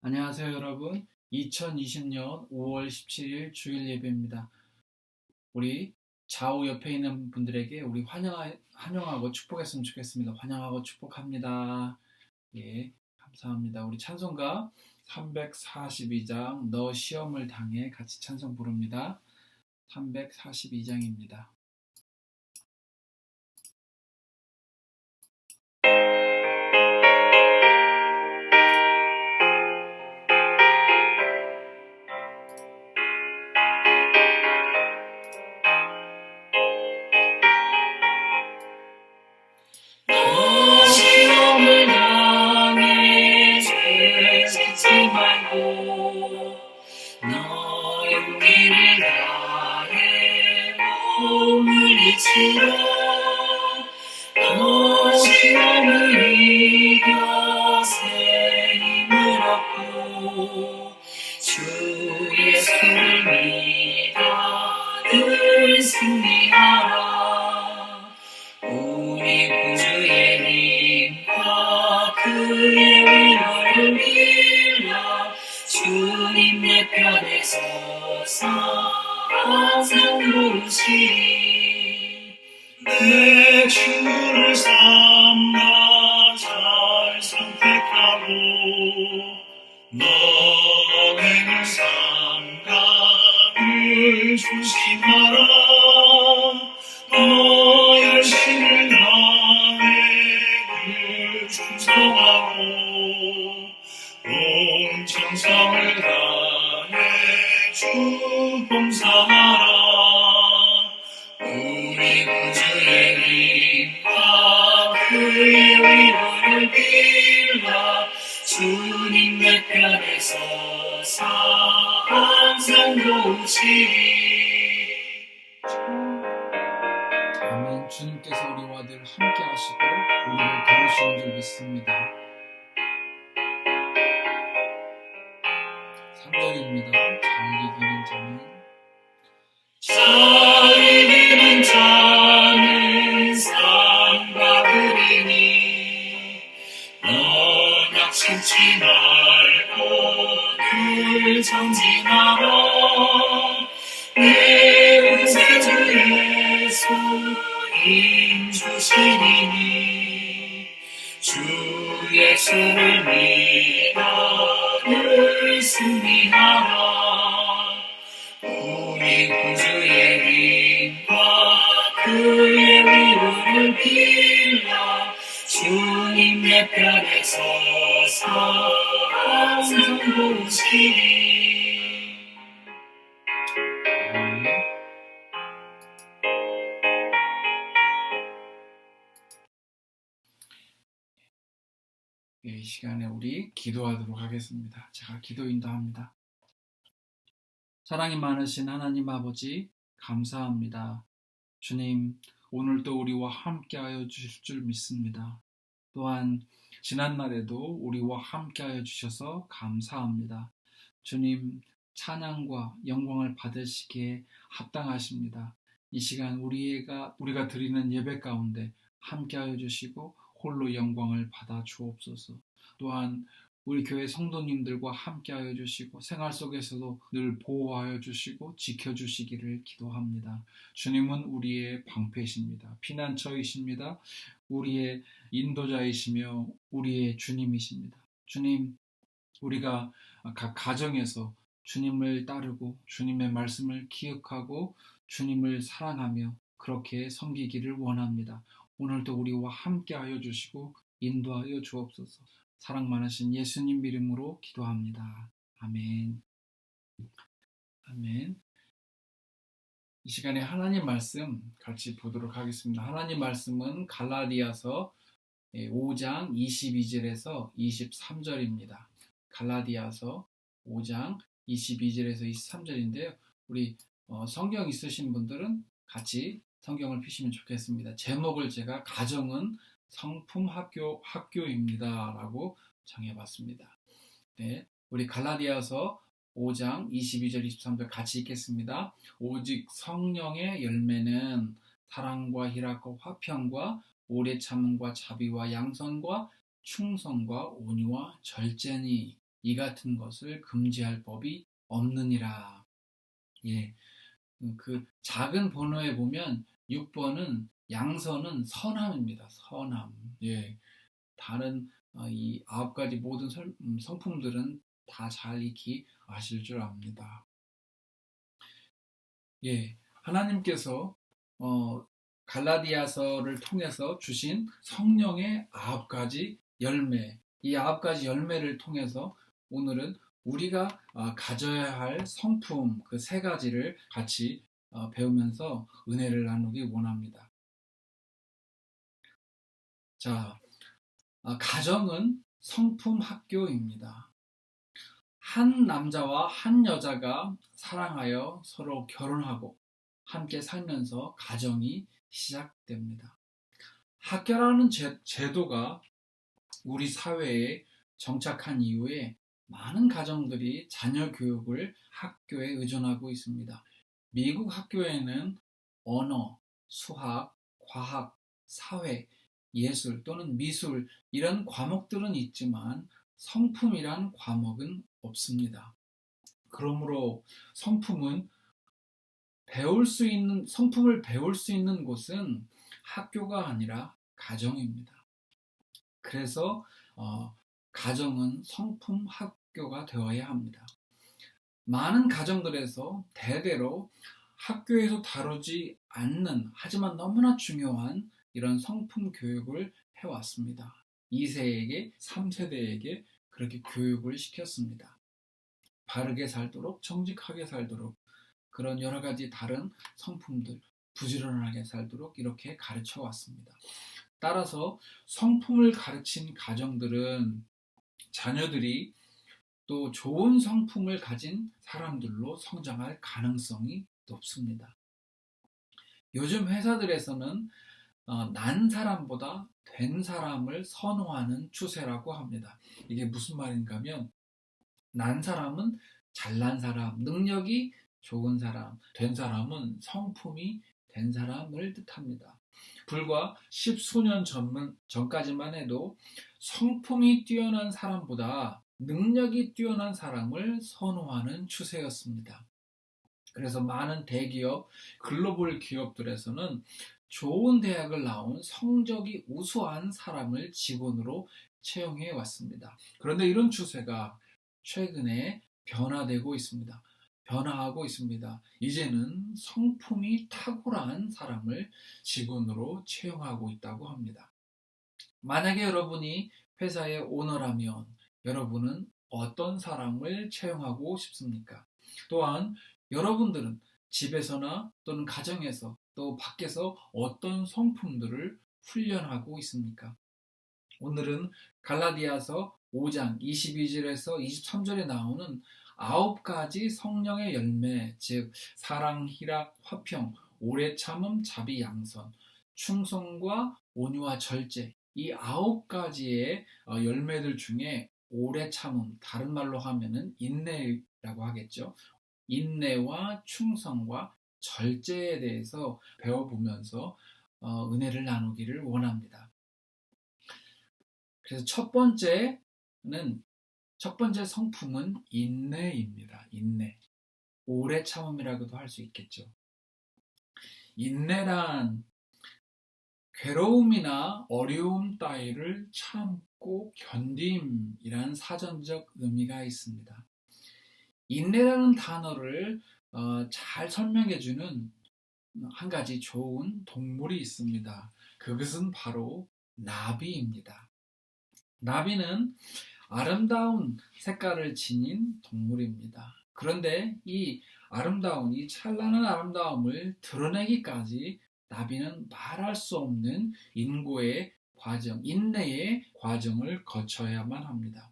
안녕하세요, 여러분. 2020년 5월 17일 주일 예배입니다. 우리 좌우 옆에 있는 분들에게 우리 환영하고 축복했으면 좋겠습니다. 환영하고 축복합니다. 예, 감사합니다. 우리 찬송가 342장 너 시험을 당해 같이 찬송 부릅니다. 342장입니다. 시험을 당해 죄짓지 말고 너 용기를 다해 몸을 이치라 너 시험을 이겨 새 힘을 얻고 주 예수를 믿어 늘 승리하라 우리 구주의 님과 그의 위로를 빌라 주님 내 편에 서서 항상 도우시리 내 친구를 삼가 잘 선택하고 너행을 삼가 늘 조심하라 너 열심을 다해 늘 충성하고 온 정성을 다해 주 봉사하라 우리 구주의 님과 그의 위로를 빌라 주님 내 편에 서서 항상 도우시리 아멘. 주님께서 우리와 늘 함께 하시고 우리를 도우시는 줄 믿습니다. 3절입니다. 잘 이기는 자는 상과 그리니 너 낙심치 말고 늘 전진하라 내 구세주 예수 힘주시리니 주 예수를 믿어 늘 승리하라 우리 구주의 님과 그의 위로를 빌라 주님 내 편에 서서 항상 도우시리 이 시간에 우리 기도하도록 하겠습니다. 제가 기도 인도합니다. 사랑이 많으신 하나님 아버지 감사합니다. 주님, 오늘도 우리와 함께하여 주실 줄 믿습니다. 또한 지난날에도 우리와 함께하여 주셔서 감사합니다. 주님, 찬양과 영광을 받으시기에 합당하십니다. 이 시간 우리가 드리는 예배 가운데 함께하여 주시고 홀로 영광을 받아 주옵소서. 또한 우리 교회 성도님들과 함께하여 주시고 생활 속에서도 늘 보호하여 주시고 지켜주시기를 기도합니다. 주님은 우리의 방패이십니다. 피난처이십니다. 우리의 인도자이시며 우리의 주님이십니다. 주님, 우리가 각 가정에서 주님을 따르고 주님의 말씀을 기억하고 주님을 사랑하며 그렇게 섬기기를 원합니다. 오늘도 우리와 함께하여 주시고 인도하여 주옵소서. 사랑 많으신 예수님 이름으로 기도합니다. 아멘. 아멘. 이 시간에 하나님 말씀 같이 보도록 하겠습니다. 하나님 말씀은 갈라디아서 5장 22절에서 23절입니다. 갈라디아서 5장 22절에서 23절인데요. 우리 성경 있으신 분들은 같이 성경을 펴시면 좋겠습니다. 제목을 제가 가정은 성품 학교입니다 라고 정해봤습니다. 네, 우리 갈라디아서 5장 22절 23절 같이 읽겠습니다. 오직 성령의 열매는 사랑과 희락과 화평과 오래 참음과 자비와 양선과 충성과 온유와 절제니 이 같은 것을 금지할 법이 없느니라. 예, 그 작은 번호에 보면 6번은 양선은 선함입니다. 선함. 예, 다른 이 9가지 모든 성품들은 다 잘 익히 아실 줄 압니다. 예, 하나님께서 갈라디아서를 통해서 주신 성령의 9가지 열매, 이 9가지 열매를 통해서 오늘은 우리가 가져야 할 성품 그 3가지를 같이 배우면서 은혜를 나누기 원합니다. 자, 가정은 성품 학교입니다. 한 남자와 한 여자가 사랑하여 서로 결혼하고 함께 살면서 가정이 시작됩니다. 학교라는 제도가 우리 사회에 정착한 이후에 많은 가정들이 자녀 교육을 학교에 의존하고 있습니다. 미국 학교에는 언어, 수학, 과학, 사회, 예술 또는 미술 이런 과목들은 있지만 성품이란 과목은 없습니다. 그러므로 성품을 배울 수 있는 곳은 학교가 아니라 가정입니다. 그래서 가정은 성품 학교가 되어야 합니다. 많은 가정들에서 대대로 학교에서 다루지 않는 하지만 너무나 중요한 이런 성품 교육을 해왔습니다. 2세에게 3세대에게 그렇게 교육을 시켰습니다. 바르게 살도록 정직하게 살도록 그런 여러 가지 다른 성품들 부지런하게 살도록 이렇게 가르쳐 왔습니다. 따라서 성품을 가르친 가정들은 자녀들이 또 좋은 성품을 가진 사람들로 성장할 가능성이 높습니다. 요즘 회사들에서는 난 사람보다 된 사람을 선호하는 추세라고 합니다. 이게 무슨 말인가 하면 난 사람은 잘난 사람, 능력이 좋은 사람, 된 사람은 성품이 된 사람을 뜻합니다. 불과 10수년 전까지만 해도 성품이 뛰어난 사람보다 능력이 뛰어난 사람을 선호하는 추세였습니다. 그래서 많은 대기업, 글로벌 기업들에서는 좋은 대학을 나온 성적이 우수한 사람을 직원으로 채용해 왔습니다. 그런데 이런 추세가 최근에 변화하고 있습니다. 이제는 성품이 탁월한 사람을 직원으로 채용하고 있다고 합니다. 만약에 여러분이 회사의 오너라면 여러분은 어떤 사람을 채용하고 싶습니까? 또한 여러분들은 집에서나 또는 가정에서 또 밖에서 어떤 성품들을 훈련하고 있습니까? 오늘은 갈라디아서 5장 22절에서 23절에 나오는 9가지 성령의 열매, 즉 사랑, 희락, 화평, 오래 참음, 자비, 양선, 충성과 온유와 절제, 이 9가지의 열매들 중에 오래 참음, 다른 말로 하면은 인내라고 하겠죠. 인내와 충성과 절제에 대해서 배워보면서 은혜를 나누기를 원합니다. 그래서 첫 번째 성품은 인내입니다. 인내. 오래 참음이라고도 할 수 있겠죠. 인내란 괴로움이나 어려움 따위를 참고 견딤이란 사전적 의미가 있습니다. 인내라는 단어를 잘 설명해주는 한 가지 좋은 동물이 있습니다. 그것은 바로 나비입니다. 나비는 아름다운 색깔을 지닌 동물입니다. 그런데 이 찬란한 아름다움을 드러내기까지 나비는 말할 수 없는 인내의 과정을 거쳐야만 합니다.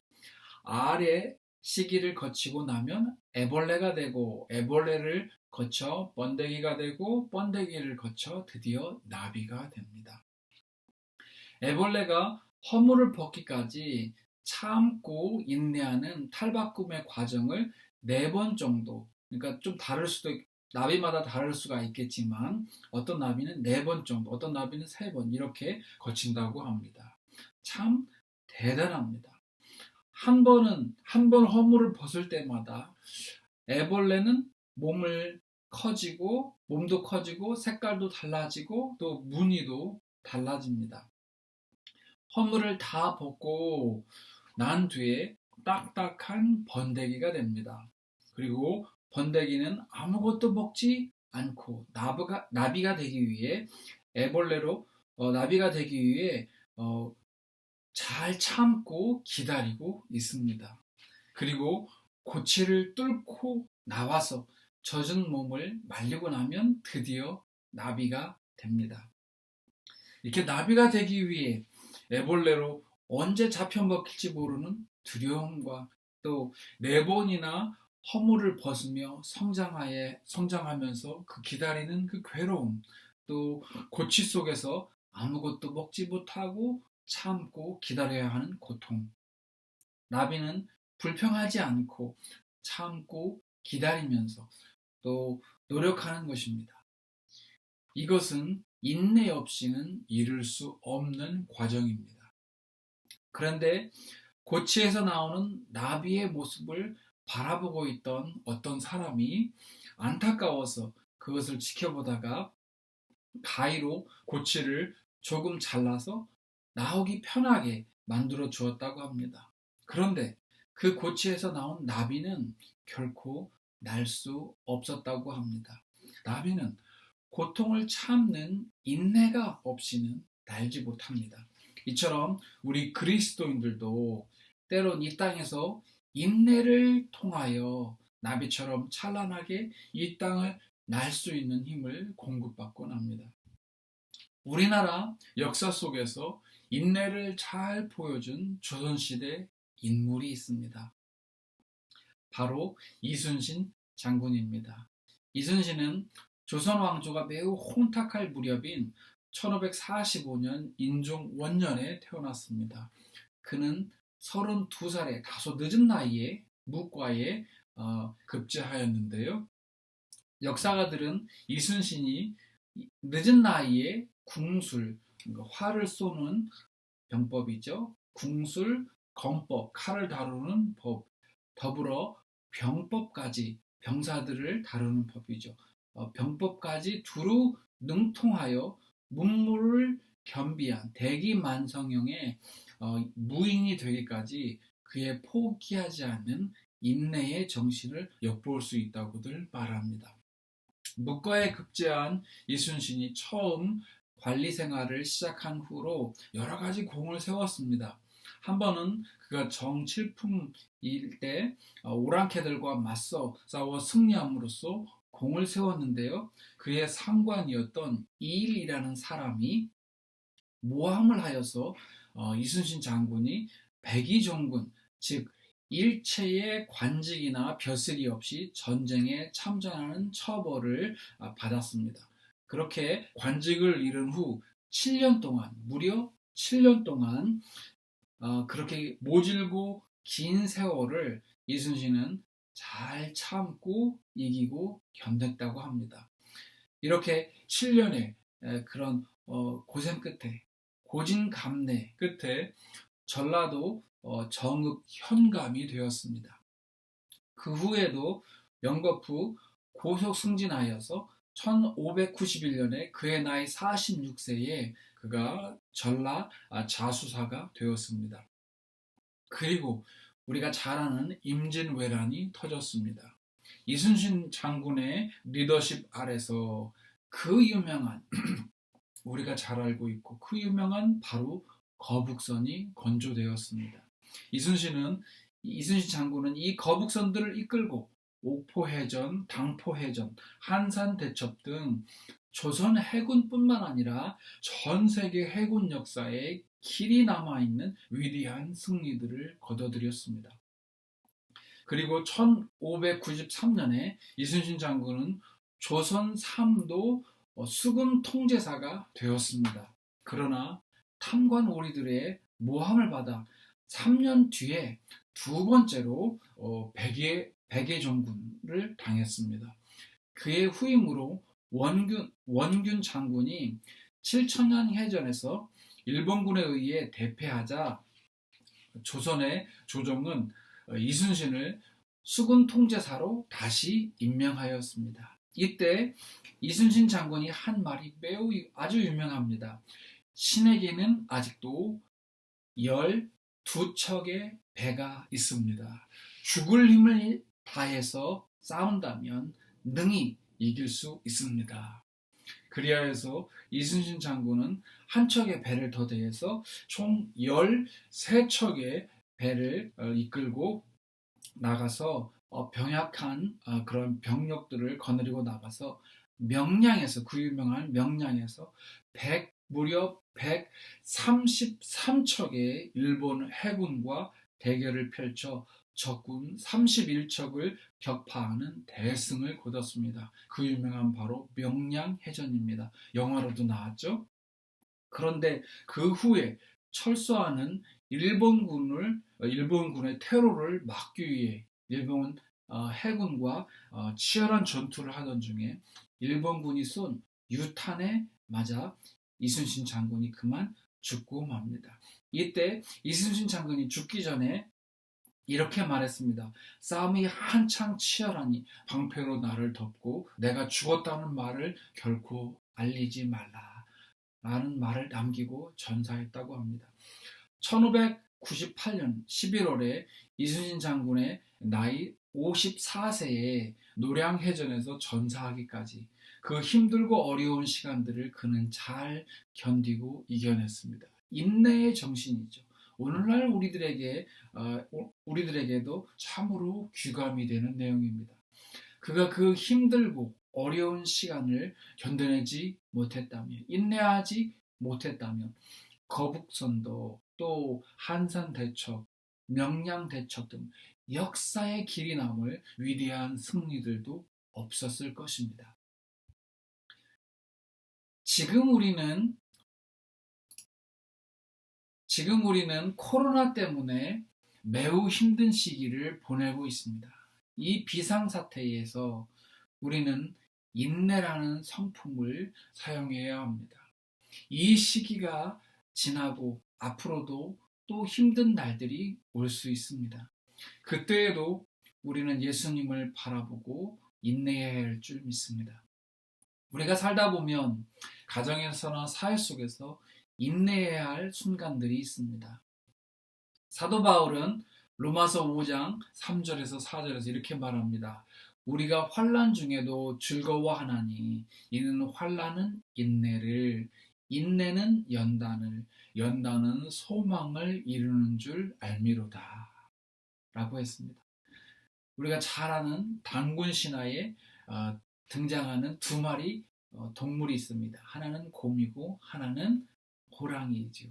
알의 시기를 거치고 나면 애벌레가 되고, 애벌레를 거쳐 번데기가 되고, 번데기를 거쳐 드디어 나비가 됩니다. 애벌레가 허물을 벗기까지 참고 인내하는 탈바꿈의 과정을 4번 정도, 그러니까 좀 나비마다 다를 수가 있겠지만 어떤 나비는 4번 정도, 어떤 나비는 3번 이렇게 거친다고 합니다. 참 대단합니다. 한 번 허물을 벗을 때마다 애벌레는 몸도 커지고 색깔도 달라지고 또 무늬도 달라집니다. 허물을 다 벗고 난 뒤에 딱딱한 번데기가 됩니다. 그리고 번데기는 아무것도 먹지 않고 나비가 되기 위해 나비가 되기 위해 잘 참고 기다리고 있습니다. 그리고 고치를 뚫고 나와서 젖은 몸을 말리고 나면 드디어 나비가 됩니다. 이렇게 나비가 되기 위해 애벌레로 언제 잡혀먹힐지 모르는 두려움과 또 4번이나 허물을 벗으며 성장하면서 그 기다리는 그 괴로움, 또 고치 속에서 아무것도 먹지 못하고 참고 기다려야 하는 고통. 나비는 불평하지 않고 참고 기다리면서 또 노력하는 것입니다. 이것은 인내 없이는 이룰 수 없는 과정입니다. 그런데 고치에서 나오는 나비의 모습을 바라보고 있던 어떤 사람이 안타까워서 그것을 지켜보다가 가위로 고치를 조금 잘라서 나오기 편하게 만들어 주었다고 합니다. 그런데 그 고치에서 나온 나비는 결코 날 수 없었다고 합니다. 나비는 고통을 참는 인내가 없이는 날지 못합니다. 이처럼 우리 그리스도인들도 때론 이 땅에서 인내를 통하여 나비처럼 찬란하게 이 땅을 날 수 있는 힘을 공급받곤 합니다. 우리나라 역사 속에서 인내를 잘 보여준 조선시대 인물이 있습니다. 바로 이순신 장군입니다. 이순신은 조선 왕조가 매우 혼탁할 무렵인 1545년 인종 원년에 태어났습니다. 그는 32살에 다소 늦은 나이에 무과에 급제하였는데요. 역사가들은 이순신이 늦은 나이에 궁술, 활을 쏘는 병법이죠. 궁술, 검법, 칼을 다루는 법, 더불어 병법까지 병사들을 다루는 법이죠. 병법까지 두루 능통하여 문무를 겸비한 대기만성형의 무인이 되기까지 그의 포기하지 않는 인내의 정신을 엿볼 수 있다고들 말합니다. 무과에 급제한 이순신이 처음 관리 생활을 시작한 후로 여러 가지 공을 세웠습니다. 한 번은 그가 정칠품일 때 오랑캐들과 맞서 싸워 승리함으로써 공을 세웠는데요. 그의 상관이었던 이일이라는 사람이 모함을 하여서 이순신 장군이 백의종군, 즉 일체의 관직이나 벼슬이 없이 전쟁에 참전하는 처벌을 받았습니다. 그렇게 관직을 잃은 후 7년 동안, 무려 7년 동안 그렇게 모질고 긴 세월을 이순신은 잘 참고 이기고 견뎠다고 합니다. 이렇게 7년의 그런 고생 끝에, 고진감래 끝에 전라도 정읍 현감이 되었습니다. 그 후에도 영거푸 고속 승진하여서 1591년에 그의 나이 46세에 그가 전라 자수사가 되었습니다. 그리고 우리가 잘 아는 임진왜란이 터졌습니다. 이순신 장군의 리더십 아래서 그 유명한 우리가 잘 알고 있고 그 유명한 바로 거북선이 건조되었습니다. 이순신 장군은 이 거북선들을 이끌고 옥포해전, 당포해전, 한산대첩 등 조선 해군뿐만 아니라 전 세계 해군 역사에 길이 남아있는 위대한 승리들을 거둬들였습니다. 그리고 1593년에 이순신 장군은 조선 3도 수금 통제사가 되었습니다. 그러나 탐관 오리들의 모함을 받아 3년 뒤에 두 번째로 백예종군을 당했습니다. 그의 후임으로 원균 장군이 7천년 해전에서 일본군에 의해 대패하자 조선의 조정은 이순신을 수군 통제사로 다시 임명하였습니다. 이때 이순신 장군이 한 말이 매우 아주 유명합니다. 신에게는 아직도 12척의 배가 있습니다. 죽을 힘을 다해서 싸운다면 능히 이길 수 있습니다. 그리하여서 이순신 장군은 한 척의 배를 더 대해서 총 13척의 배를 이끌고 나가서 병약한 그런 병력들을 거느리고 나가서 명량에서, 그 유명한 명량에서 무려 133척의 일본 해군과 대결을 펼쳐 적군 31척을 격파하는 대승을 거뒀습니다. 그 유명한 바로 명량해전입니다. 영화로도 나왔죠. 그런데 그 후에 철수하는 일본군의 테러를 막기 위해 일본 해군과 치열한 전투를 하던 중에 일본군이 쏜 유탄에 맞아 이순신 장군이 그만 죽고 맙니다. 이때 이순신 장군이 죽기 전에 이렇게 말했습니다. 싸움이 한창 치열하니 방패로 나를 덮고 내가 죽었다는 말을 결코 알리지 말라 라는 말을 남기고 전사했다고 합니다. 1598년 11월에 이순신 장군의 나이 54세에 노량해전에서 전사하기까지 그 힘들고 어려운 시간들을 그는 잘 견디고 이겨냈습니다. 인내의 정신이죠. 오늘날 우리들에게도 참으로 귀감이 되는 내용입니다. 그가 그 힘들고 어려운 시간을 견뎌내지 못했다면, 인내하지 못했다면 거북선도 또 한산대첩, 명량대첩 등 역사의 길이 남을 위대한 승리들도 없었을 것입니다. 지금 우리는 코로나 때문에 매우 힘든 시기를 보내고 있습니다. 이 비상사태에서 우리는 인내라는 성품을 사용해야 합니다. 이 시기가 지나고 앞으로도 또 힘든 날들이 올 수 있습니다. 그때에도 우리는 예수님을 바라보고 인내해야 할 줄 믿습니다. 우리가 살다 보면 가정에서나 사회 속에서 인내해야 할 순간들이 있습니다. 사도 바울은 로마서 5장 3절에서 4절에서 이렇게 말합니다. 우리가 환난 중에도 즐거워하나니 이는 환난은 인내를, 인내는 연단을, 연단은 소망을 이루는 줄 알미로다 라고 했습니다. 우리가 잘 아는 단군 신화에 등장하는 두 마리 동물이 있습니다. 하나는 곰이고 하나는 호랑이이죠.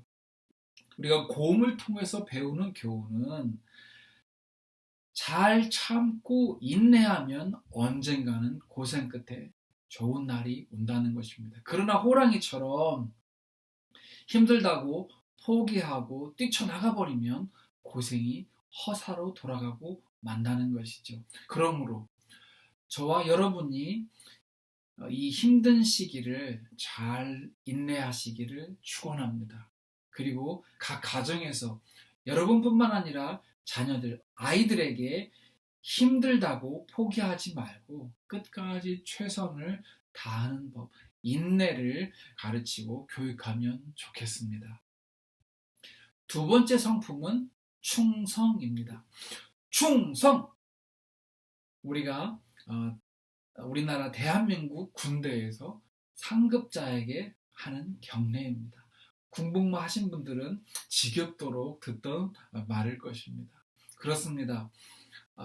우리가 곰을 통해서 배우는 교훈은 잘 참고 인내하면 언젠가는 고생 끝에 좋은 날이 온다는 것입니다. 그러나 호랑이처럼 힘들다고 포기하고 뛰쳐나가 버리면 고생이 허사로 돌아가고 만다는 것이죠. 그러므로 저와 여러분이 이 힘든 시기를 잘 인내하시기를 축원합니다. 그리고 각 가정에서 여러분뿐만 아니라 자녀들, 아이들에게 힘들다고 포기하지 말고 끝까지 최선을 다하는 법, 인내를 가르치고 교육하면 좋겠습니다. 두 번째 성품은 충성입니다. 충성! 우리나라 대한민국 군대에서 상급자에게 하는 경례입니다. 군복무 하신 분들은 지겹도록 듣던 말일 것입니다. 그렇습니다.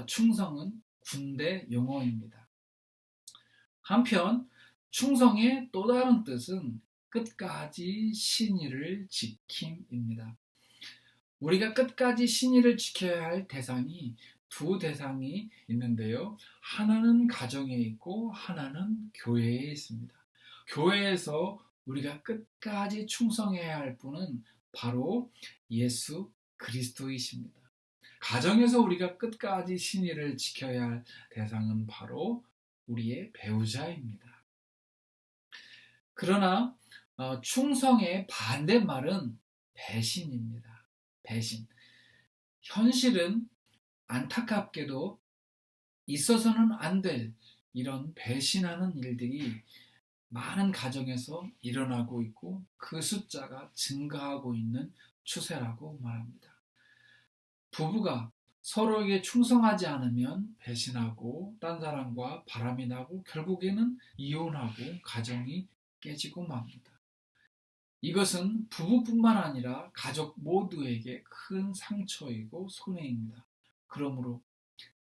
충성은 군대 용어입니다. 한편 충성의 또 다른 뜻은 끝까지 신의를 지킴입니다. 우리가 끝까지 신의를 지켜야 할 대상이 두 대상이 있는데요. 하나는 가정에 있고 하나는 교회에 있습니다. 교회에서 우리가 끝까지 충성해야 할 분은 바로 예수 그리스도이십니다. 가정에서 우리가 끝까지 신의를 지켜야 할 대상은 바로 우리의 배우자입니다. 그러나 충성의 반대말은 배신입니다. 배신. 현실은 안타깝게도 있어서는 안 될 이런 배신하는 일들이 많은 가정에서 일어나고 있고 그 숫자가 증가하고 있는 추세라고 말합니다. 부부가 서로에게 충성하지 않으면 배신하고 딴 사람과 바람이 나고 결국에는 이혼하고 가정이 깨지고 맙니다. 이것은 부부뿐만 아니라 가족 모두에게 큰 상처이고 손해입니다. 그러므로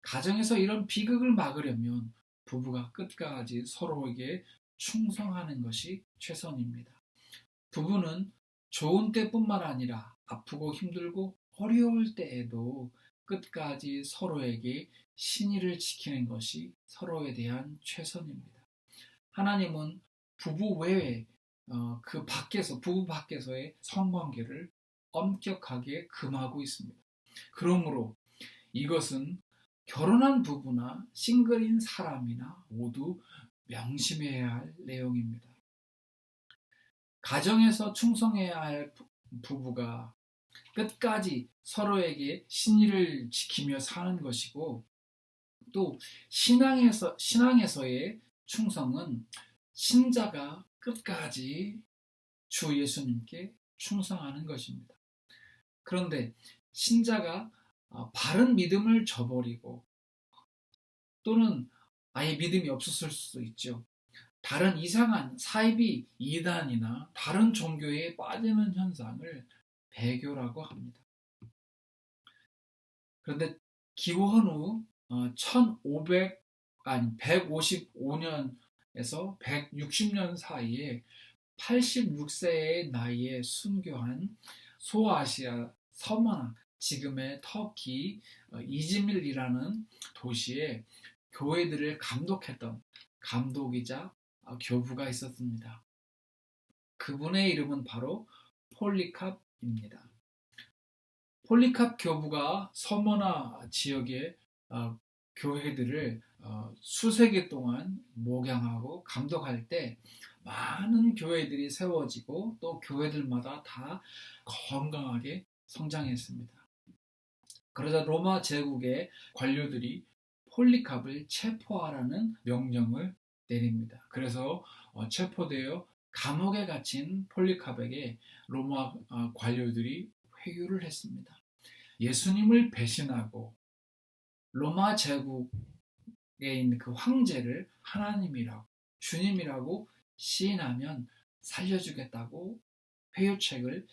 가정에서 이런 비극을 막으려면 부부가 끝까지 서로에게 충성하는 것이 최선입니다. 부부는 좋은 때뿐만 아니라 아프고 힘들고 어려울 때에도 끝까지 서로에게 신의를 지키는 것이 서로에 대한 최선입니다. 하나님은 부부 외에 그 밖에서 부부 밖에서의 성관계를 엄격하게 금하고 있습니다. 그러므로 이것은 결혼한 부부나 싱글인 사람이나 모두 명심해야 할 내용입니다. 가정에서 충성해야 할 부부가 끝까지 서로에게 신의를 지키며 사는 것이고 또 신앙에서의 충성은 신자가 끝까지 주 예수님께 충성하는 것입니다. 그런데 신자가 바른 믿음을 저버리고 또는 아예 믿음이 없었을 수도 있죠. 다른 이상한 사이비 이단이나 다른 종교에 빠지는 현상을 배교라고 합니다. 그런데 기원후 155년에서 160년 사이에 86세의 나이에 순교한 소아시아 서머나 지금의 터키 이즈밀이라는 도시에 교회들을 감독했던 감독이자 교부가 있었습니다. 그분의 이름은 바로 폴리캅입니다. 폴리캅 교부가 서머나 지역의 교회들을 수세기 동안 목양하고 감독할 때 많은 교회들이 세워지고 또 교회들마다 다 건강하게 성장했습니다. 그러자 로마 제국의 관료들이 폴리캅을 체포하라는 명령을 내립니다. 그래서 체포되어 감옥에 gat힌 폴리캅에게 로마 관료들이 회유를 했습니다. 예수님을 배신하고 로마 제국에 있는 그 황제를 하나님이라고 주님이라고 시인하면 살려주겠다고 회유책을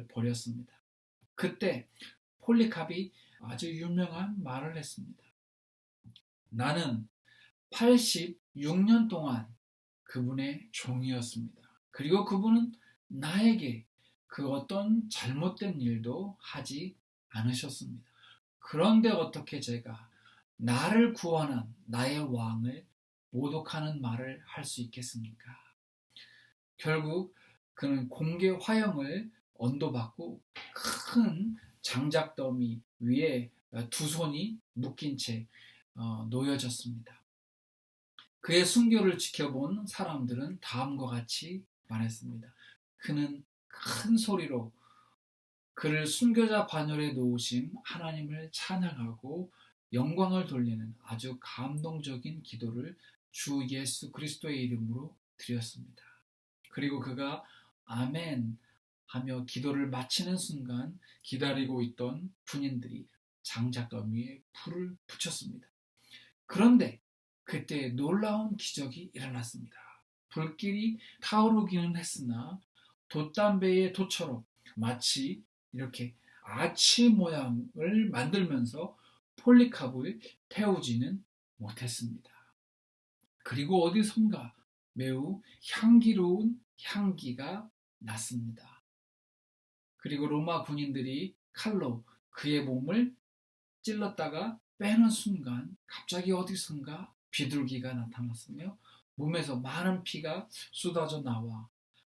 벌였습니다. 그때 폴리캅이 아주 유명한 말을 했습니다. 나는 86년 동안 그분의 종이었습니다. 그리고 그분은 나에게 그 어떤 잘못된 일도 하지 않으셨습니다. 그런데 어떻게 제가 나를 구원한 나의 왕을 모독하는 말을 할 수 있겠습니까? 결국 그는 공개 화형을 언도받고 큰 장작더미 위에 두 손이 묶인 채 놓여졌습니다. 그의 순교를 지켜본 사람들은 다음과 같이 말했습니다. 그는 큰 소리로 그를 순교자 반열에 놓으신 하나님을 찬양하고 영광을 돌리는 아주 감동적인 기도를 주 예수 그리스도의 이름으로 드렸습니다. 그리고 그가 아멘 하며 기도를 마치는 순간 기다리고 있던 군인들이 장작더미에 불을 붙였습니다. 그런데 그때 놀라운 기적이 일어났습니다. 불길이 타오르기는 했으나 돛담배의 돛처럼 마치 이렇게 아치 모양을 만들면서 폴리캅을 태우지는 못했습니다. 그리고 어디선가 매우 향기로운 향기가 났습니다. 그리고 로마 군인들이 칼로 그의 몸을 찔렀다가 빼는 순간 갑자기 어디선가 비둘기가 나타났으며 몸에서 많은 피가 쏟아져 나와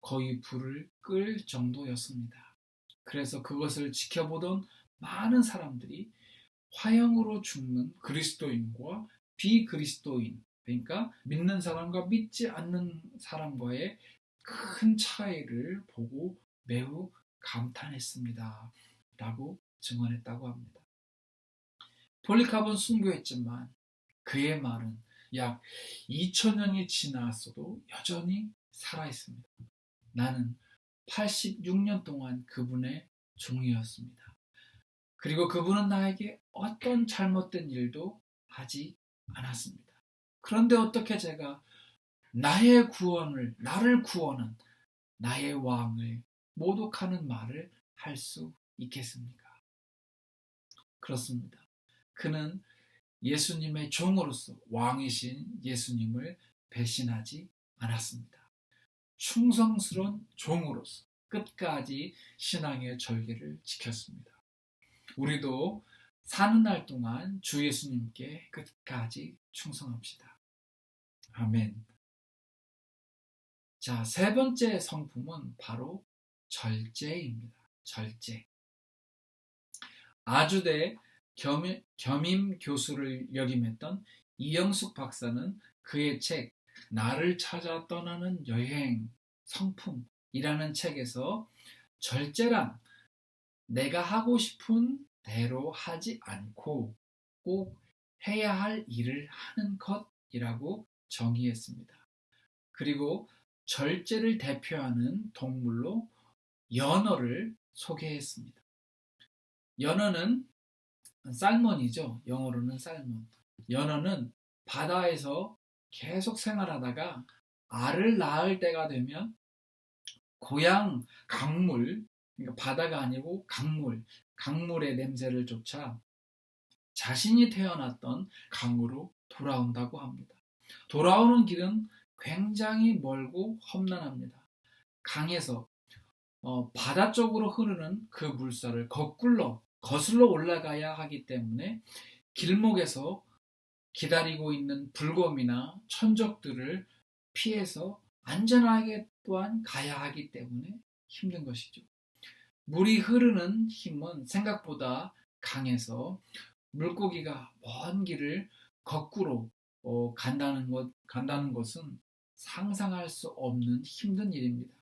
거의 불을 끌 정도였습니다. 그래서 그것을 지켜보던 많은 사람들이 화형으로 죽는 그리스도인과 비그리스도인, 그러니까 믿는 사람과 믿지 않는 사람과의 큰 차이를 보고 매우 감탄했습니다. 라고 증언했다고 합니다. 폴리카본 순교했지만 그의 말은 약 2000년이 지났어도 여전히 살아있습니다. 나는 86년 동안 그분의 종이었습니다. 그리고 그분은 나에게 어떤 잘못된 일도 하지 않았습니다. 그런데 어떻게 제가 나를 구원한 나의 왕을 모독하는 말을 할 수 있겠습니까? 그렇습니다. 그는 예수님의 종으로서 왕이신 예수님을 배신하지 않았습니다. 충성스러운 종으로서 끝까지 신앙의 절개를 지켰습니다. 우리도 사는 날 동안 주 예수님께 끝까지 충성합시다. 아멘. 자, 세 번째 성품은 바로 절제입니다. 절제. 아주대 겸임 교수를 역임했던 이영숙 박사는 그의 책 나를 찾아 떠나는 여행 성품이라는 책에서 절제란 내가 하고 싶은 대로 하지 않고 꼭 해야 할 일을 하는 것이라고 정의했습니다. 그리고 절제를 대표하는 동물로 연어를 소개했습니다. 연어는 살몬이죠. 영어로는 살몬. 연어는 바다에서 계속 생활하다가 알을 낳을 때가 되면 고향 강물, 그러니까 바다가 아니고 강물의 냄새를 쫓아 자신이 태어났던 강으로 돌아온다고 합니다. 돌아오는 길은 굉장히 멀고 험난합니다. 강에서 바다 쪽으로 흐르는 그 물살을 거슬러 올라가야 하기 때문에 길목에서 기다리고 있는 불곰이나 천적들을 피해서 안전하게 또한 가야 하기 때문에 힘든 것이죠. 물이 흐르는 힘은 생각보다 강해서 물고기가 먼 길을 거꾸로 간다는 것은 상상할 수 없는 힘든 일입니다.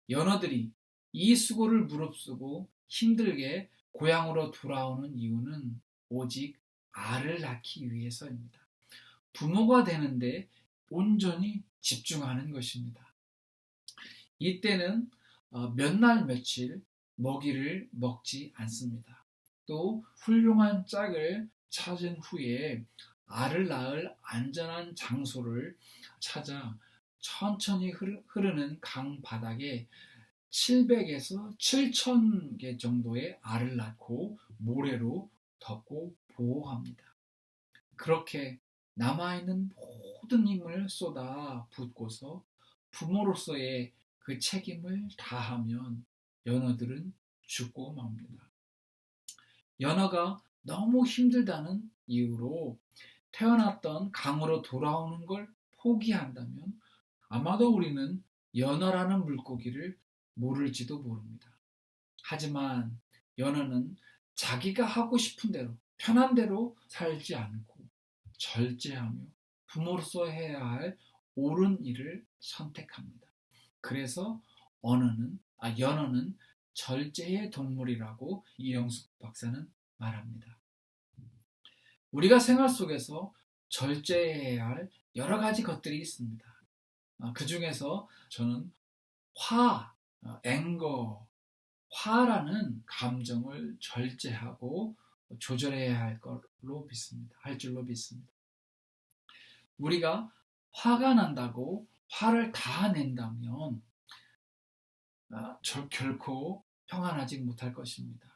연어들이 이 수고를 무릅쓰고 힘들게 고향으로 돌아오는 이유는 오직 알을 낳기 위해서입니다. 부모가 되는데 온전히 집중하는 것입니다. 이때는 몇 날 며칠 먹이를 먹지 않습니다. 또 훌륭한 짝을 찾은 후에 알을 낳을 안전한 장소를 찾아 천천히 흐르는 강 바닥에 700에서 7,000개 정도의 알을 낳고 모래로 덮고 보호합니다. 그렇게 남아있는 모든 힘을 쏟아 붓고서 부모로서의 그 책임을 다하면 연어들은 죽고 맙니다. 연어가 너무 힘들다는 이유로 태어났던 강으로 돌아오는 걸 포기한다면 아마도 우리는 연어라는 물고기를 모를지도 모릅니다. 하지만 연어는 자기가 하고 싶은 대로 편한 대로 살지 않고 절제하며 부모로서 해야 할 옳은 일을 선택합니다. 그래서 연어는 절제의 동물이라고 이영숙 박사는 말합니다. 우리가 생활 속에서 절제해야 할 여러 가지 것들이 있습니다. 그 중에서 저는 화라는 감정을 절제하고 조절해야 할 줄로 믿습니다. 우리가 화가 난다고 화를 다 낸다면 결코 평안하지 못할 것입니다.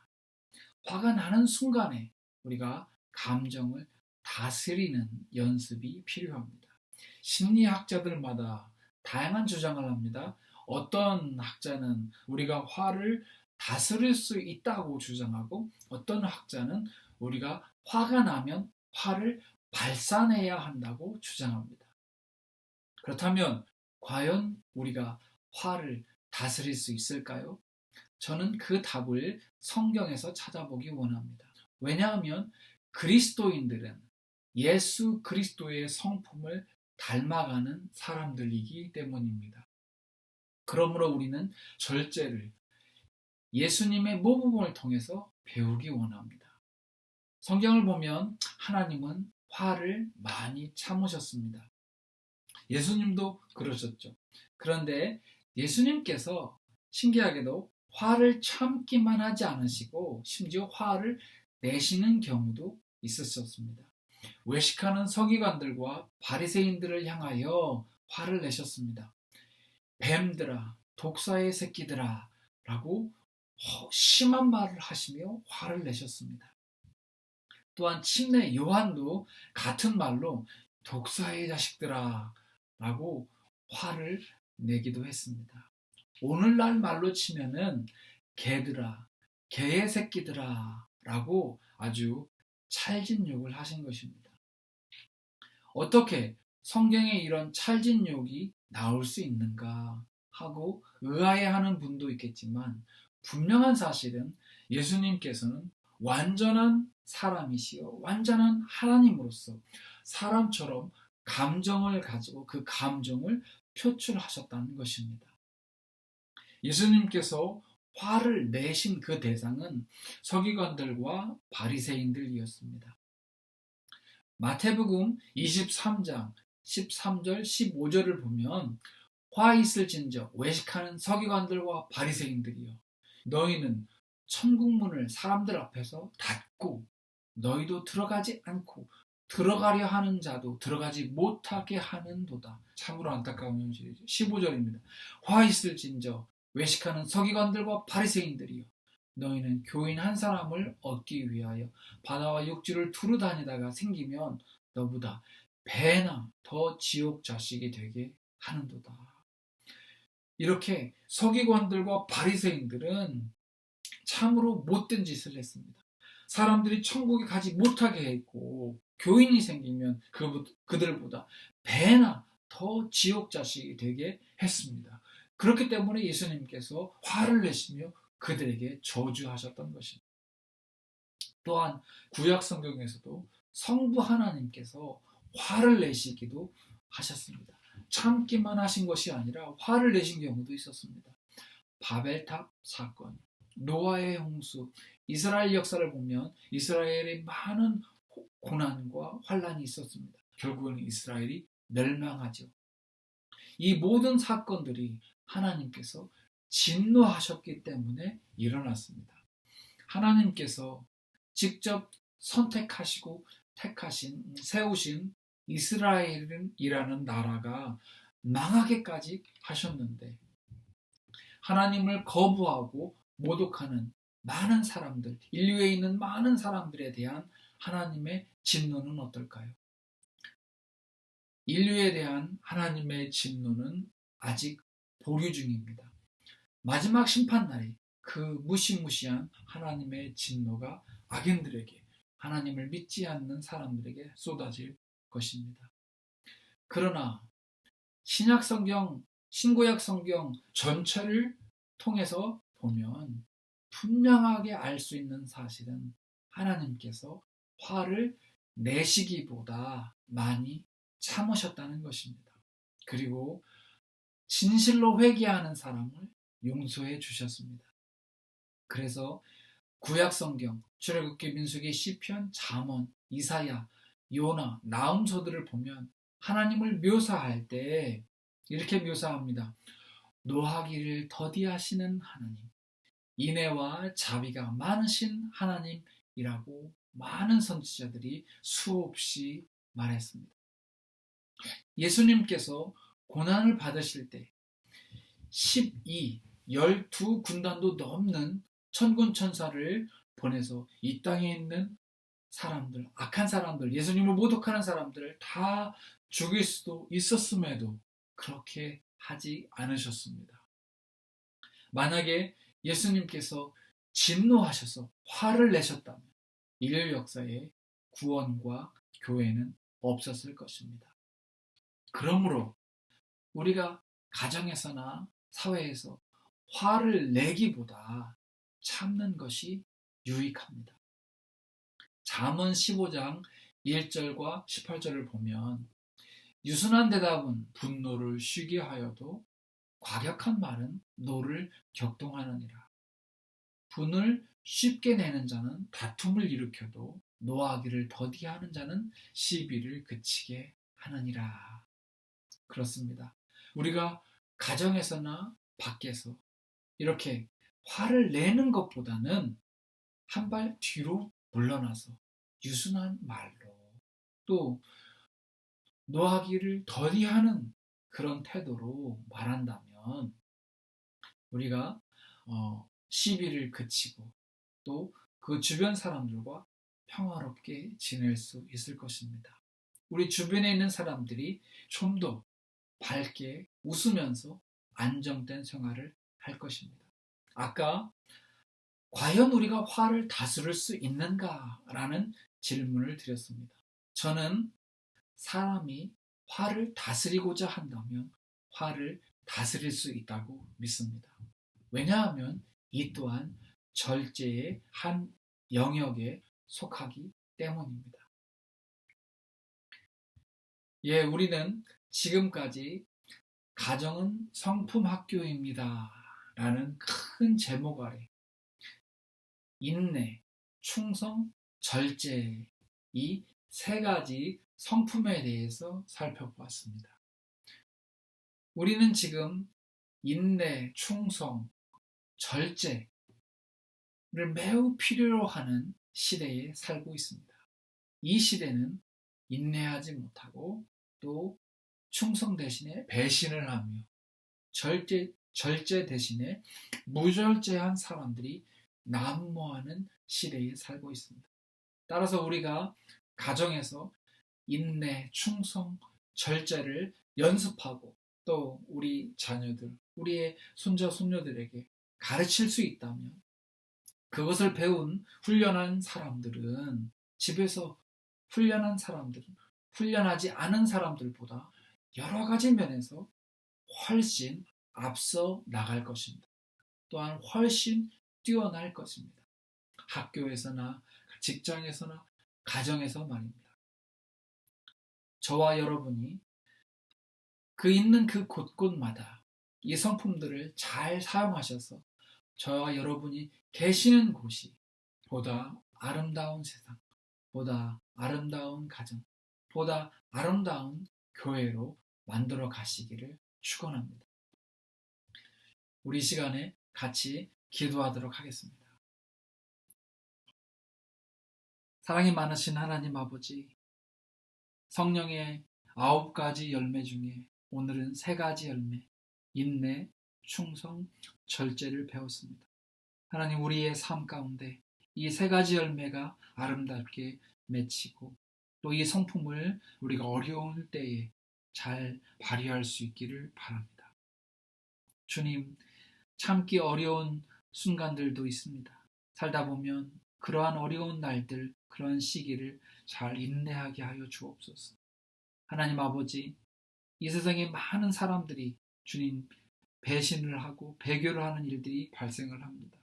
화가 나는 순간에 우리가 감정을 다스리는 연습이 필요합니다. 심리학자들마다 다양한 주장을 합니다. 어떤 학자는 우리가 화를 다스릴 수 있다고 주장하고 어떤 학자는 우리가 화가 나면 화를 발산해야 한다고 주장합니다. 그렇다면 과연 우리가 화를 다스릴 수 있을까요? 저는 그 답을 성경에서 찾아보기 원합니다. 왜냐하면 그리스도인들은 예수 그리스도의 성품을 닮아가는 사람들이기 때문입니다. 그러므로 우리는 절제를 예수님의 모범을 통해서 배우기 원합니다. 성경을 보면 하나님은 화를 많이 참으셨습니다. 예수님도 그러셨죠. 그런데 예수님께서 신기하게도 화를 참기만 하지 않으시고 심지어 화를 내시는 경우도 있으셨습니다. 외식하는 서기관들과 바리새인들을 향하여 화를 내셨습니다. 뱀들아, 독사의 새끼들아 라고 심한 말을 하시며 화를 내셨습니다. 또한 침례 요한도 같은 말로 독사의 자식들아 라고 화를 내기도 했습니다. 오늘날 말로 치면은 개들아, 개의 새끼들아 라고 아주 찰진 욕을 하신 것입니다. 어떻게 성경에 이런 찰진 욕이 나올 수 있는가 하고 의아해하는 분도 있겠지만 분명한 사실은 예수님께서는 완전한 사람이시요 완전한 하나님으로서 사람처럼 감정을 가지고 그 감정을 표출하셨다는 것입니다. 예수님께서 화를 내신 그 대상은 서기관들과 바리새인들이었습니다. 마태복음 23장 13절 15절을 보면 화 있을진저 외식하는 서기관들과 바리새인들이여 너희는 천국문을 사람들 앞에서 닫고 너희도 들어가지 않고 들어가려 하는 자도 들어가지 못하게 하는도다. 참으로 안타까운 현실이죠. 15절입니다. 화 있을진저 외식하는 서기관들과 바리새인들이여 너희는 교인 한 사람을 얻기 위하여 바다와 육지를 두루 다니다가 생기면 너보다 배나 더 지옥 자식이 되게 하는도다. 이렇게 서기관들과 바리새인들은 참으로 못된 짓을 했습니다. 사람들이 천국에 가지 못하게 했고 교인이 생기면 그들보다 배나 더 지옥 자식이 되게 했습니다. 그렇기 때문에 예수님께서 화를 내시며 그들에게 저주하셨던 것입니다. 또한 구약 성경에서도 성부 하나님께서 화를 내시기도 하셨습니다. 참기만 하신 것이 아니라 화를 내신 경우도 있었습니다. 바벨탑 사건, 노아의 홍수, 이스라엘 역사를 보면 이스라엘에 많은 고난과 환란이 있었습니다. 결국은 이스라엘이 멸망하죠. 이 모든 사건들이 하나님께서 진노하셨기 때문에 일어났습니다. 하나님께서 직접 선택하시고 세우신 이스라엘이라는 나라가 망하게까지 하셨는데 하나님을 거부하고 모독하는 많은 사람들, 인류에 있는 많은 사람들에 대한 하나님의 진노는 어떨까요? 인류에 대한 하나님의 진노는 아직 보류 중입니다. 마지막 심판날에 그 무시무시한 하나님의 진노가 악인들에게, 하나님을 믿지 않는 사람들에게 쏟아질 것입니다. 그러나 신약 성경, 신구약 성경 전체를 통해서 보면 분명하게 알 수 있는 사실은 하나님께서 화를 내시기보다 많이 참으셨다는 것입니다. 그리고 진실로 회개하는 사람을 용서해 주셨습니다. 그래서 구약 성경, 출애굽기, 민수기, 시편, 잠언, 이사야, 요나, 나음서들을 보면 하나님을 묘사할 때 이렇게 묘사합니다. 노하기를 더디하시는 하나님, 인애와 자비가 많으신 하나님이라고 많은 선지자들이 수없이 말했습니다. 예수님께서 고난을 받으실 때 12군단도 넘는 천군 천사를 보내서 이 땅에 있는 사람들, 악한 사람들, 예수님을 모독하는 사람들을 다 죽일 수도 있었음에도 그렇게 하지 않으셨습니다. 만약에 예수님께서 진노하셔서 화를 내셨다면 인류 역사에 구원과 교회는 없었을 것입니다. 그러므로 우리가 가정에서나 사회에서 화를 내기보다 참는 것이 유익합니다. 잠언 15장 1절과 18절을 보면 유순한 대답은 분노를 쉬게 하여도 과격한 말은 노를 격동하느니라. 분을 쉽게 내는 자는 다툼을 일으켜도 노하기를 더디하는 자는 시비를 그치게 하느니라. 그렇습니다. 우리가 가정에서나 밖에서 이렇게 화를 내는 것보다는 한 발 뒤로 물러나서 유순한 말로 또 노하기를 더디하는 그런 태도로 말한다면 우리가 시비를 그치고 또 그 주변 사람들과 평화롭게 지낼 수 있을 것입니다. 우리 주변에 있는 사람들이 좀 더 밝게 웃으면서 안정된 생활을 할 것입니다. 아까 과연 우리가 화를 다스릴 수 있는가라는 질문을 드렸습니다. 저는 사람이 화를 다스리고자 한다면 화를 다스릴 수 있다고 믿습니다. 왜냐하면 이 또한 절제의 한 영역에 속하기 때문입니다. 예, 우리는 지금까지 가정은 성품 학교입니다. 라는 큰 제목 아래 인내, 충성, 절제 이 세 가지 성품에 대해서 살펴보았습니다. 우리는 지금 인내, 충성, 절제를 매우 필요로 하는 시대에 살고 있습니다. 이 시대는 인내하지 못하고 또 충성 대신에 배신을 하며 절제 대신에 무절제한 사람들이 난무하는 시대에 살고 있습니다. 따라서 우리가 가정에서 인내, 충성, 절제를 연습하고 또 우리 자녀들, 우리의 손자, 손녀들에게 가르칠 수 있다면 그것을 배운 훈련한 사람들은 집에서 훈련한 사람들은 훈련하지 않은 사람들보다 여러 가지 면에서 훨씬 앞서 나갈 것입니다. 또한 훨씬 뛰어날 것입니다. 학교에서나 직장에서나 가정에서 말입니다. 저와 여러분이 그 있는 그 곳곳마다 이 성품들을 잘 사용하셔서 저와 여러분이 계시는 곳이 보다 아름다운 세상, 보다 아름다운 가정, 보다 아름다운 교회로 만들어 가시기를 축원합니다. 우리 시간에 같이 기도하도록 하겠습니다. 사랑이 많으신 하나님 아버지, 성령의 9가지 열매 중에 오늘은 3가지 열매, 인내, 충성, 절제를 배웠습니다. 하나님, 우리의 삶 가운데 이 3가지 열매가 아름답게 맺히고 또 이 성품을 우리가 어려운 때에 잘 발휘할 수 있기를 바랍니다. 주님, 참기 어려운 순간들도 있습니다. 살다 보면 그러한 어려운 날들, 그러한 시기를 잘 인내하게 하여 주옵소서. 하나님 아버지, 이 세상에 많은 사람들이 주님 배신을 하고 배교를 하는 일들이 발생을 합니다.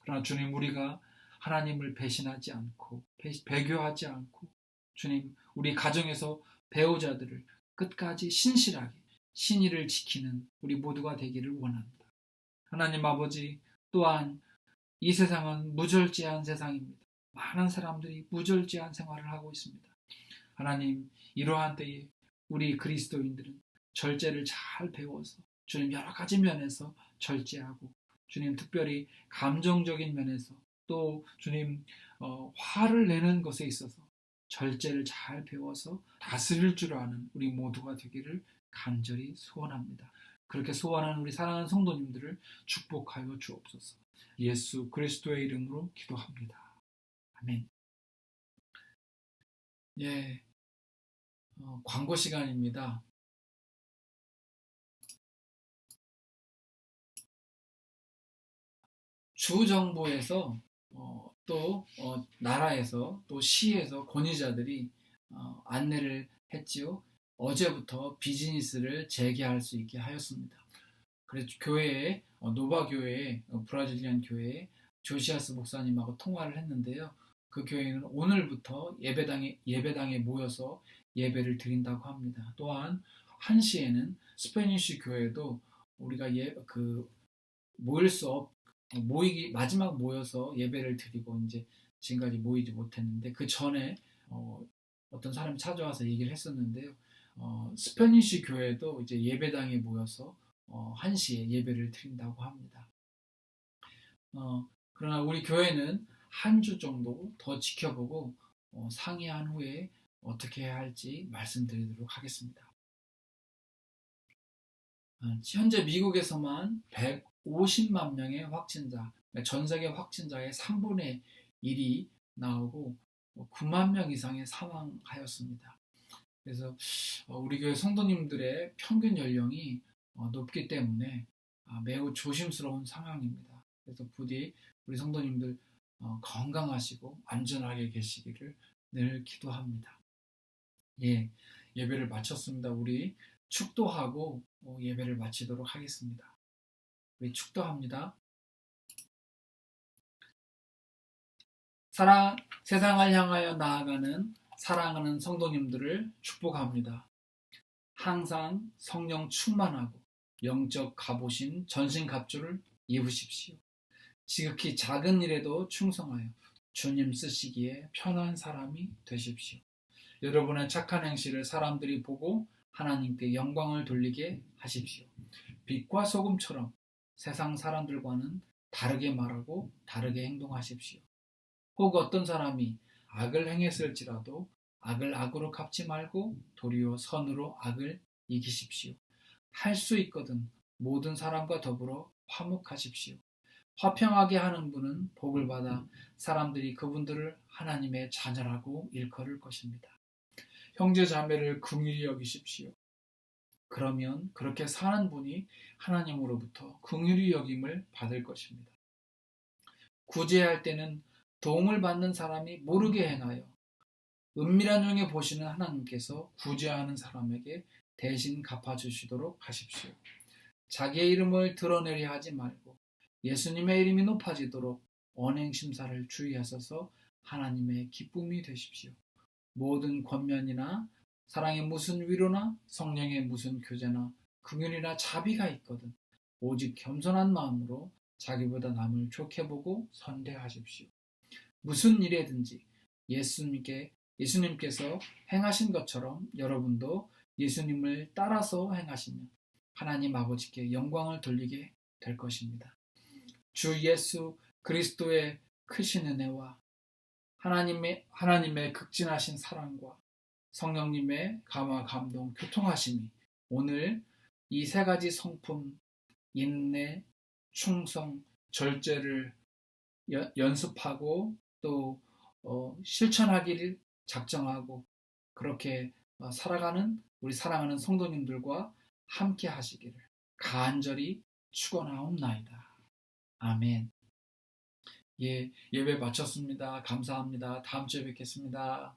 그러나 주님, 우리가 하나님을 배신하지 않고 배교하지 않고 주님, 우리 가정에서 배우자들을 끝까지 신실하게 신의를 지키는 우리 모두가 되기를 원합니다. 하나님 아버지, 또한 이 세상은 무절제한 세상입니다. 많은 사람들이 무절제한 생활을 하고 있습니다. 하나님, 이러한 때에 우리 그리스도인들은 절제를 잘 배워서 주님 여러 가지 면에서 절제하고 주님 특별히 감정적인 면에서 또 주님 화를 내는 것에 있어서 절제를 잘 배워서 다스릴 줄 아는 우리 모두가 되기를 간절히 소원합니다. 그렇게 소원하는 우리 사랑하는 성도님들을 축복하여 주옵소서. 예수 그리스도의 이름으로 기도합니다. 아멘. 예, 광고 시간입니다. 주 정부에서 또 나라에서 또 시에서 권위자들이 안내를 했지요. 어제부터 비즈니스를 재개할 수 있게 하였습니다. 그래서 교회에 노바 교회에 브라질리안 교회에 조시아스 목사님하고 통화를 했는데요. 그 교회는 오늘부터 예배당에 모여서 예배를 드린다고 합니다. 또한 1시에는 스페니쉬 교회도 우리가 모일 수 없, 모이기 마지막 모여서 예배를 드리고 이제 지금까지 모이지 못했는데 그 전에 어떤 사람이 찾아와서 얘기를 했었는데요. 스페니쉬 교회도 이제 예배당에 모여서 1시에 예배를 드린다고 합니다. 그러나 우리 교회는 한 주 정도 더 지켜보고 상의한 후에 어떻게 해야 할지 말씀드리도록 하겠습니다. 현재 미국에서만 150만 명의 확진자, 전 세계 확진자의 3분의 1이 나오고 9만 명 이상의 사망하였습니다. 그래서 우리 교회 성도님들의 평균 연령이 높기 때문에 매우 조심스러운 상황입니다. 그래서 부디 우리 성도님들 건강하시고 안전하게 계시기를 늘 기도합니다. 예, 예배를 마쳤습니다. 우리 축도하고 예배를 마치도록 하겠습니다. 우리 축도합니다. 세상을 향하여 나아가는 사랑하는 성도님들을 축복합니다. 항상 성령 충만하고 영적 갑오신 전신갑주를 입으십시오. 지극히 작은 일에도 충성하여 주님 쓰시기에 편한 사람이 되십시오. 여러분의 착한 행실을 사람들이 보고 하나님께 영광을 돌리게 하십시오. 빛과 소금처럼 세상 사람들과는 다르게 말하고 다르게 행동하십시오. 혹 어떤 사람이 악을 행했을지라도 악을 악으로 갚지 말고 도리어 선으로 악을 이기십시오. 할 수 있거든 모든 사람과 더불어 화목하십시오. 화평하게 하는 분은 복을 받아 사람들이 그분들을 하나님의 자녀라고 일컬을 것입니다. 형제 자매를 긍휼히 여기십시오. 그러면 그렇게 사는 분이 하나님으로부터 긍휼히 여김을 받을 것입니다. 구제할 때는 도움을 받는 사람이 모르게 행하여 은밀한 중에 보시는 하나님께서 구제하는 사람에게 대신 갚아주시도록 하십시오. 자기의 이름을 드러내려 하지 말고 예수님의 이름이 높아지도록 언행심사를 주의하셔서 하나님의 기쁨이 되십시오. 모든 권면이나 사랑의 무슨 위로나 성령의 무슨 교제나 긍휼이나 자비가 있거든 오직 겸손한 마음으로 자기보다 남을 좋게 보고 선대하십시오. 무슨 일에든지 예수님께서 행하신 것처럼 여러분도 예수님을 따라서 행하시면 하나님 아버지께 영광을 돌리게 될 것입니다. 주 예수 그리스도의 크신 은혜와 하나님의 극진하신 사랑과 성령님의 감화, 감동, 교통하심이 오늘 이 세 가지 성품, 인내, 충성, 절제를 연습하고 또 실천하기를 작정하고 그렇게 살아가는 우리 사랑하는 성도님들과 함께 하시기를 간절히 축원하옵나이다. 아멘. 예, 예배 마쳤습니다. 감사합니다. 다음 주에 뵙겠습니다.